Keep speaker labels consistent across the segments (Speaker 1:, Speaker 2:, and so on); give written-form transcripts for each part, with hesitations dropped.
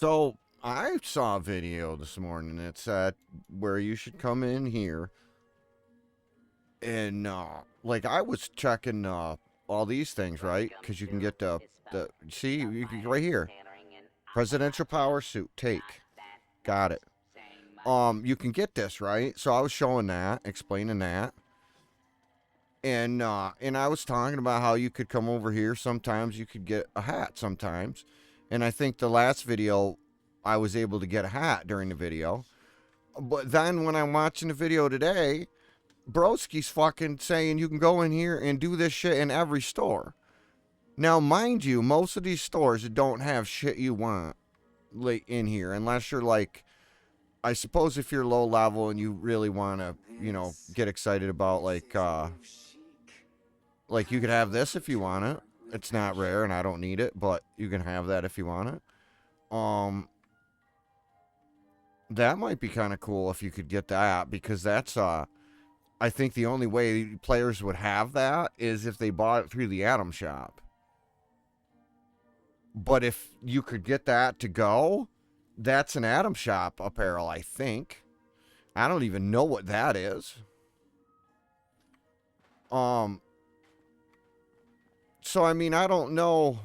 Speaker 1: So I saw a video this morning that said where you should come in here and like I was checking all these things, right? Because you can get the see right here, presidential power suit, take, got it. You can get this, right? So I was showing that, explaining that. And I was talking about how you could come over here. Sometimes you could get a hat sometimes. And I think the last video I was able to get a hat during the video. But then when I'm watching the video today, Broski's fucking saying you can go in here and do this shit in every store. Now, mind you, most of these stores don't have shit you want like in here, unless you're like, I suppose if you're low level and you really want to, get excited about like you could have this if you want it. It's not rare and I don't need it, but you can have that if you want it. That might be kind of cool if you could get that, because that's I think the only way players would have that is if they bought it through the Atom shop. But if you could get that to go, that's an Atom shop apparel, I think. I don't even know what that is. So I mean, I don't know.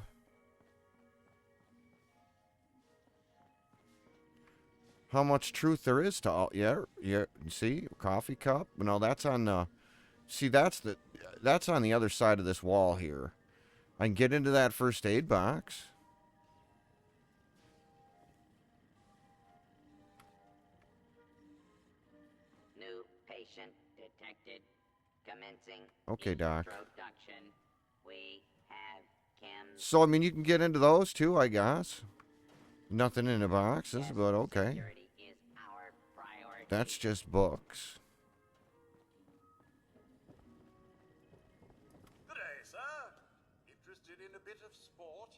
Speaker 1: How much truth there is to all. Yeah, you see, coffee cup. No, that's on the. See, that's on the other side of this wall here. I can get into that first aid box.
Speaker 2: New patient detected. Commencing.
Speaker 1: Okay, Doc.
Speaker 2: Introduction. We have Kim.
Speaker 1: So I mean, you can get into those too, I guess. Nothing in the boxes, but okay. That's just books.
Speaker 3: Good day, sir. Interested in a bit of sport?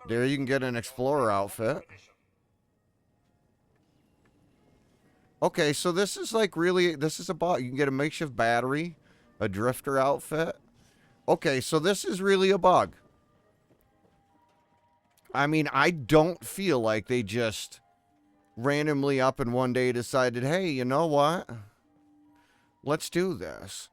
Speaker 1: There you can get an explorer outfit. Okay, so this is like really, this is about, you can get a makeshift battery, a drifter outfit. Okay, so this is really a bug. I mean, I don't feel like they just randomly up in one day decided, hey, you know what? Let's do this.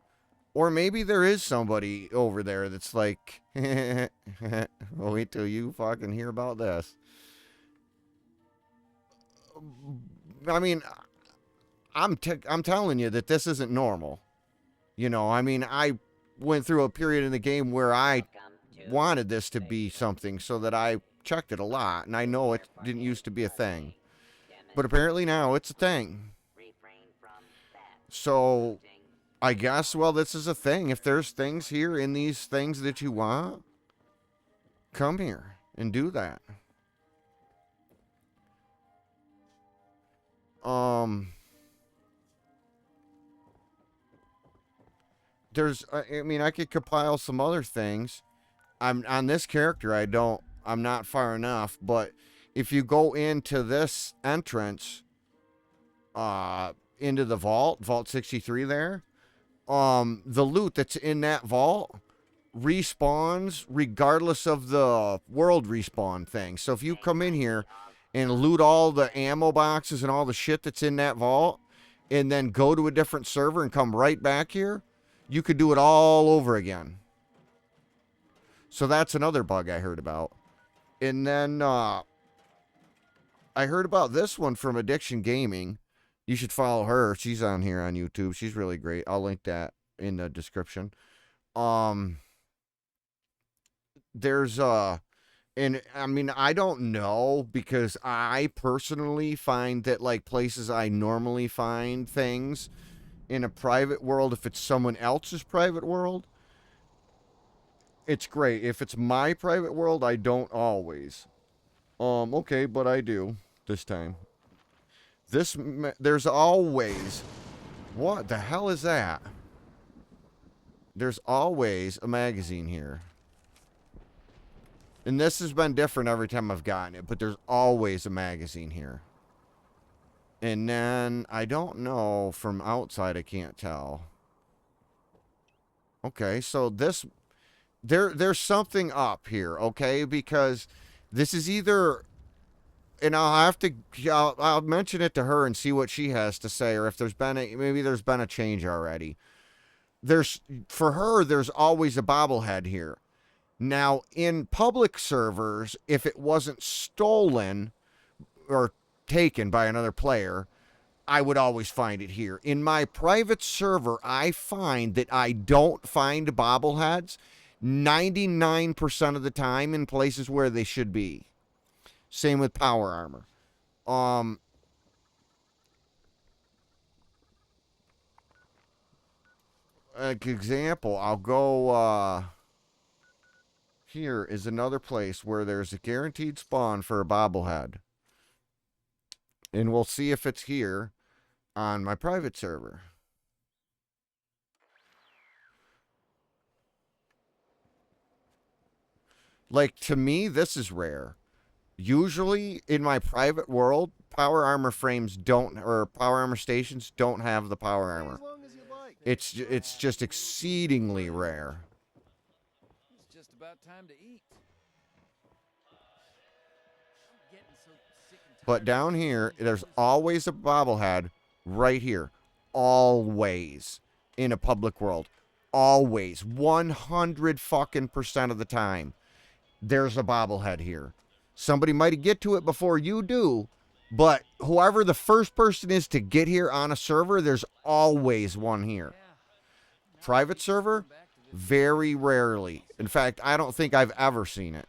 Speaker 1: Or maybe there is somebody over there that's like, wait till you fucking hear about this. I mean, I'm telling you that this isn't normal. I mean, I went through a period in the game where I wanted this to be something, so that I checked it a lot, and I know it didn't used to be a thing. But apparently now it's a thing. So, I guess, well, this is a thing. If there's things here in these things that you want, come here and do that. I mean, I could compile some other things. I'm on this character, I'm not far enough, but if you go into this entrance, into the vault 63 there, the loot that's in that vault respawns regardless of the world respawn thing. So if you come in here and loot all the ammo boxes and all the shit that's in that vault, and then go to a different server and come right back here, you could do it all over again. So that's another bug I heard about. And then I heard about this one from Addiction Gaming. You should follow her. She's on here on YouTube. She's really great. I'll link that in the description. There's and I mean, I don't know, because I personally find that like places I normally find things in a private world, if it's someone else's private world, it's great. If it's my private world, I don't always. Okay, but I do this time. There's always, what the hell is that? There's always a magazine here. And this has been different every time I've gotten it, but there's always a magazine here. And then, I don't know, from outside I can't tell. Okay, so this, there's something up here, okay? Because this is either and I'll have to, I'll mention it to her and see what she has to say, or if maybe there's been a change already. For her, there's always a bobblehead here. Now, in public servers, if it wasn't stolen or taken by another player, I would always find it here. In my private server, I find that I don't find bobbleheads 99% of the time in places where they should be. Same with power armor. An example, I'll go, here is another place where there's a guaranteed spawn for a bobblehead. And we'll see if it's here on my private server. Like, to me, this is rare. Usually, in my private world, power armor frames don't, or power armor stations don't have the power armor. It's just exceedingly rare.
Speaker 4: It's just about time to eat.
Speaker 1: But down here, there's always a bobblehead right here. Always. In a public world. Always. 100 fucking % of the time. There's a bobblehead here. Somebody might get to it before you do, but whoever the first person is to get here on a server, there's always one here. Private server? Very rarely. In fact, I don't think I've ever seen it.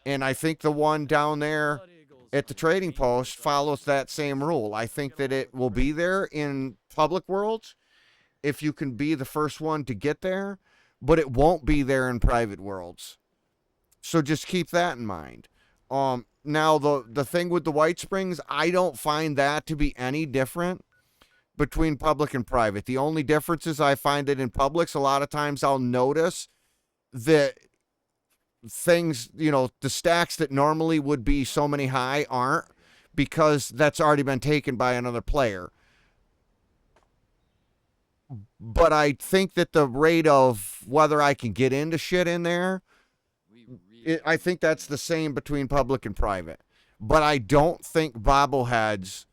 Speaker 1: And I think the one down there at the trading post follows that same rule. I think that it will be there in public worlds if you can be the first one to get there, but it won't be there in private worlds. So just keep that in mind. Now, the thing with the White Springs, I don't find that to be any different between public and private. The only difference is I find that in publics, a lot of times I'll notice that things, the stacks that normally would be so many high aren't, because that's already been taken by another player. But I think that the rate of whether I can get into shit in there, I think that's the same between public and private. But I don't think bobbleheads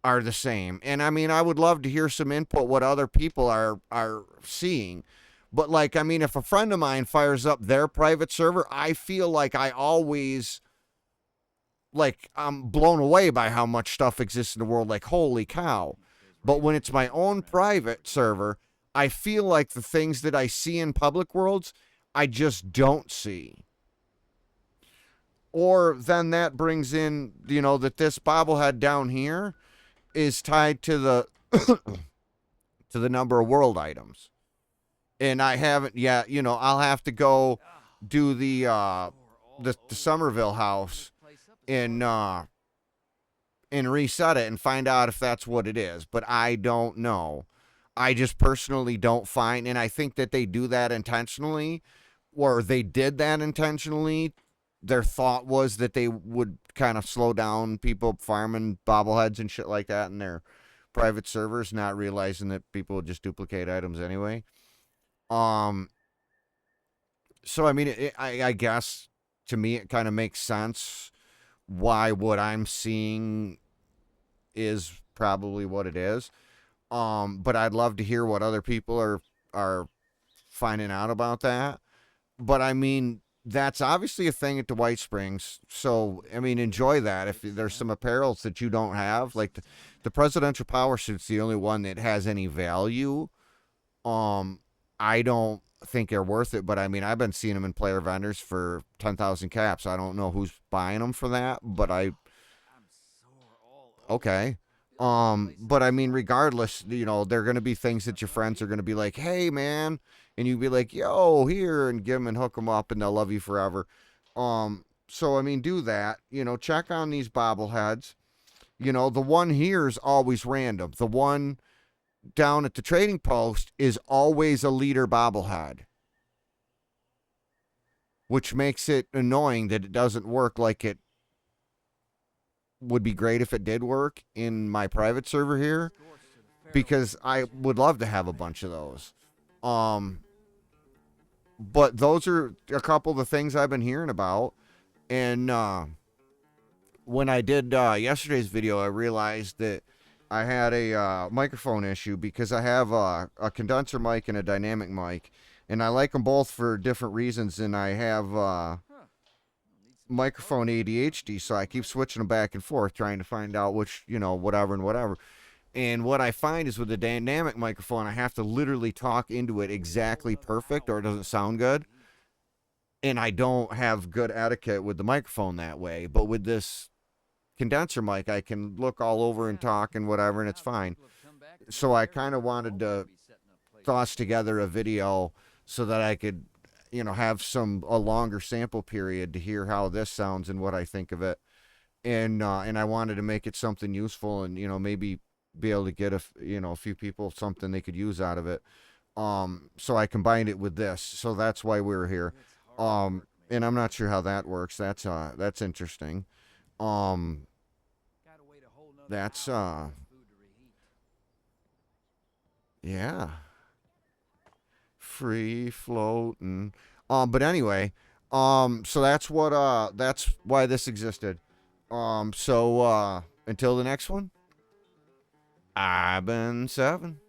Speaker 1: are the same. And I mean, I would love to hear some input what other people are seeing. But like, I mean, if a friend of mine fires up their private server, I feel like I always, like, I'm blown away by how much stuff exists in the world. Like, holy cow. But when it's my own private server, I feel like the things that I see in public worlds, I just don't see. Or then that brings in, that this bobblehead down here is tied to the to the number of world items. And I haven't yet, I'll have to go do the Somerville house and reset it and find out if that's what it is. But I don't know. I just personally don't find, and I think that they do that intentionally, or they did that intentionally. Their thought was that they would kind of slow down people farming bobbleheads and shit like that in their private servers, not realizing that people would just duplicate items anyway. So I mean, I guess to me it kind of makes sense why what I'm seeing is probably what it is. But I'd love to hear what other people are finding out about that. But I mean, that's obviously a thing at the White Springs. So, I mean, enjoy that. If there's some apparels that you don't have, like the presidential power suit's the only one that has any value. I don't think they're worth it, but I mean, I've been seeing them in player vendors for 10,000 caps. I don't know who's buying them for that, but okay. But I mean, regardless, they're going to be things that your friends are going to be like, hey, man. And you'd be like, yo, here, and give them and hook them up, and they'll love you forever. So, I mean, do that. Check on these bobbleheads. The one here is always random. The one down at the trading post is always a leader bobblehead, which makes it annoying that it doesn't work like it would be great if it did work in my private server here, because I would love to have a bunch of those. But those are a couple of the things I've been hearing about. And when I did yesterday's video, I realized that I had a microphone issue because I have a condenser mic and a dynamic mic, and I like them both for different reasons. And I have microphone ADHD, so I keep switching them back and forth, trying to find out which, whatever and whatever. And what I find is with the dynamic microphone, I have to literally talk into it exactly perfect or it doesn't sound good. And I don't have good etiquette with the microphone that way. But with this condenser mic, I can look all over and talk and whatever, and it's fine. So I kind of wanted to toss together a video so that I could, have a longer sample period to hear how this sounds and what I think of it. And I wanted to make it something useful and, maybe be able to get a few people something they could use out of it. So I combined it with this. So that's why we're here. And I'm not sure how that works. That's interesting. That's yeah. Free floating. But anyway, so that's why this existed. So until the next one, I've been 7.